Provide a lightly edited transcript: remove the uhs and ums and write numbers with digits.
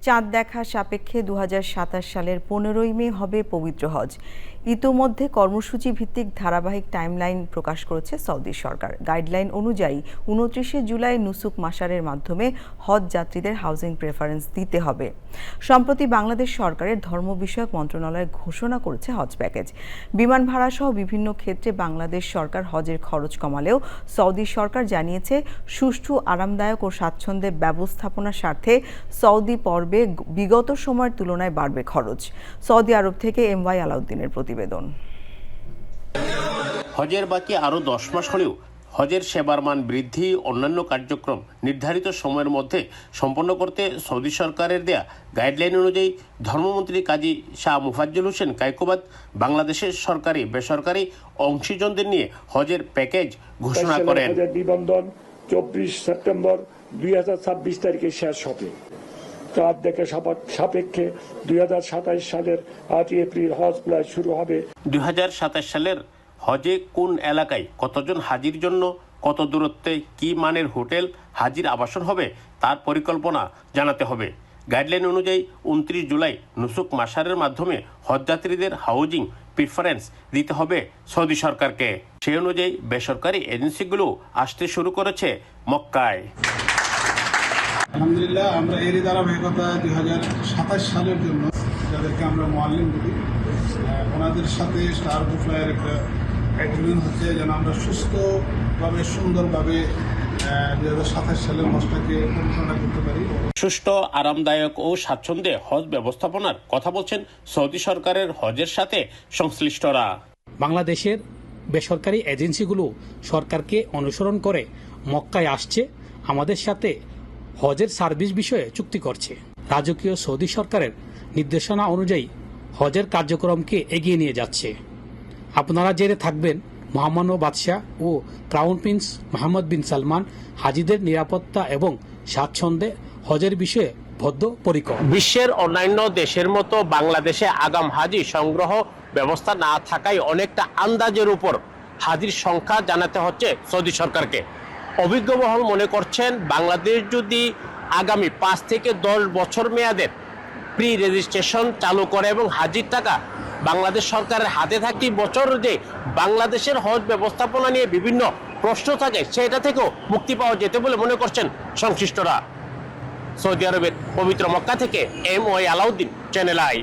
চাঁদ দেখা সাপেক্ষে ২০২৭ সালের ১৫ই মে হবে পবিত্র হজ। ইতোমধ্যে কর্মসূচি ভিত্তিক ধারাবাহিক টাইমলাইন প্রকাশ করেছে সৌদি সরকার। গাইডলাইন অনুযায়ী ২৯শে জুলাই নুসুক মাসারের মাধ্যমে হজ যাত্রীদের হাউজিং প্রেফারেন্স দিতে হবে। সম্প্রতি বাংলাদেশ সরকারের ধর্ম বিষয়ক মন্ত্রণালয় ঘোষণা করেছে হজ প্যাকেজ। বিমান ভাড়া সহ বিভিন্ন ক্ষেত্রে বাংলাদেশ সরকার হজের খরচ কমালেও সৌদি সরকার জানিয়েছে সুষ্ঠু, আরামদায়ক ও স্বাচ্ছন্দ্যে ব্যবস্থাপনার স্বার্থে সৌদি পর্বে বিগত সময়ের তুলনায় বাড়বে খরচ। সৌদি আরব থেকে MY আলাউদ্দিনের প্রতিবেদন। হজের বাকি আরও 10 মাস হলেও হজের সেবার মান বৃদ্ধি, অন্যান্য কার্যক্রম নির্ধারিত সময়ের মধ্যে সম্পন্ন করতে সৌদি সরকারের দেয়া গাইডলাইন অনুযায়ী ধর্মমন্ত্রী কাজী শাহ মুফাজ্জল হোসেন কায়কোবাদ বাংলাদেশের সরকারি বেসরকারি অংশীজনদের নিয়ে হজের প্যাকেজ ঘোষণা করেন। নিবন্ধন 24 সেপ্টেম্বর 2026 তারিখে শেষ হবে। চাঁদ দেখা সাপেক্ষে 2027 সালের 8 এপ্রিল হজ ফ্লাইট শুরু হবে। 2027 সালের হজে কোন এলাকায় কতজন হাজির জন্য কত দূরত্বে কি মানের হোটেল, হাজির আবাসন হবে তার পরিকল্পনা জানাতে হবে। গাইডলাইন অনুযায়ী 29 জুলাই নুসুক মাসারের মাধ্যমে হজযাত্রীদের হাউজিং প্রিফারেন্স দিতে হবে সৌদি সরকারকে। সেই অনুযায়ী বেসরকারি এজেন্সিগুলো আসতে শুরু করেছে মক্কায়। আলহামদুলিল্লাহ, আমরা এরই ধারাবাহিকতা 2027 সালের জন্য যাদেরকে আমরা মোয়াল্লিম বলি, ওনাদের সাথে স্টার ফ্লাইয়ের একটা এগ্রিমেন্ট হচ্ছে যেন আমরা সুস্থভাবে সুন্দরভাবে 2027 সালের হজটাকে পরিচালনা করতে পারি। সুষ্ঠু, আরামদায়ক ও স্বাচ্ছন্দ্যে হজ ব্যবস্থাপনার কথা বলছেন সৌদি সরকারের হজের সাথে সংশ্লিষ্টরা। বাংলাদেশের বেসরকারি এজেন্সিগুলো সরকারকে অনুসরণ করে মক্কায় আসছে, আমাদের সাথে হজের সার্ভিস বিষয়ে চুক্তি করছে। রাজকীয় সৌদি সরকারের নির্দেশনা অনুযায়ী হজের কার্যক্রমকে এগিয়ে নিয়ে যাচ্ছে। আপনারা জেনে থাকবেন, মহামান্য বাদশাহ ও ক্রাউন প্রিন্স মোহাম্মদ বিন সালমান হাজিদের নিরাপত্তা এবং স্বাচ্ছন্দ্যে হজের বিষয়ে বদ্ধপরিকর। বিশ্বের অন্যান্য দেশের মতো বাংলাদেশে আগাম হাজি সংগ্রহ ব্যবস্থা না থাকায় অনেকটা আন্দাজের উপর হাজির সংখ্যা জানাতে হচ্ছে সৌদি সরকারকে। অভিজ্ঞ মহল মনে করছেন, বাংলাদেশ যদি আগামী 5 থেকে 10 বছর মেয়াদের প্রি রেজিস্ট্রেশন চালু করে এবং হাজির টাকা বাংলাদেশ সরকারের হাতে থাকতে বছর যে বাংলাদেশের হজ ব্যবস্থাপনা নিয়ে বিভিন্ন প্রশ্ন থাকে সেটা থেকেও মুক্তি পাওয়া যেতে বলে মনে করছেন সংশ্লিষ্টরা। সৌদি আরবের পবিত্র মক্কা থেকে MY আলাউদ্দিন, চ্যানেল আই।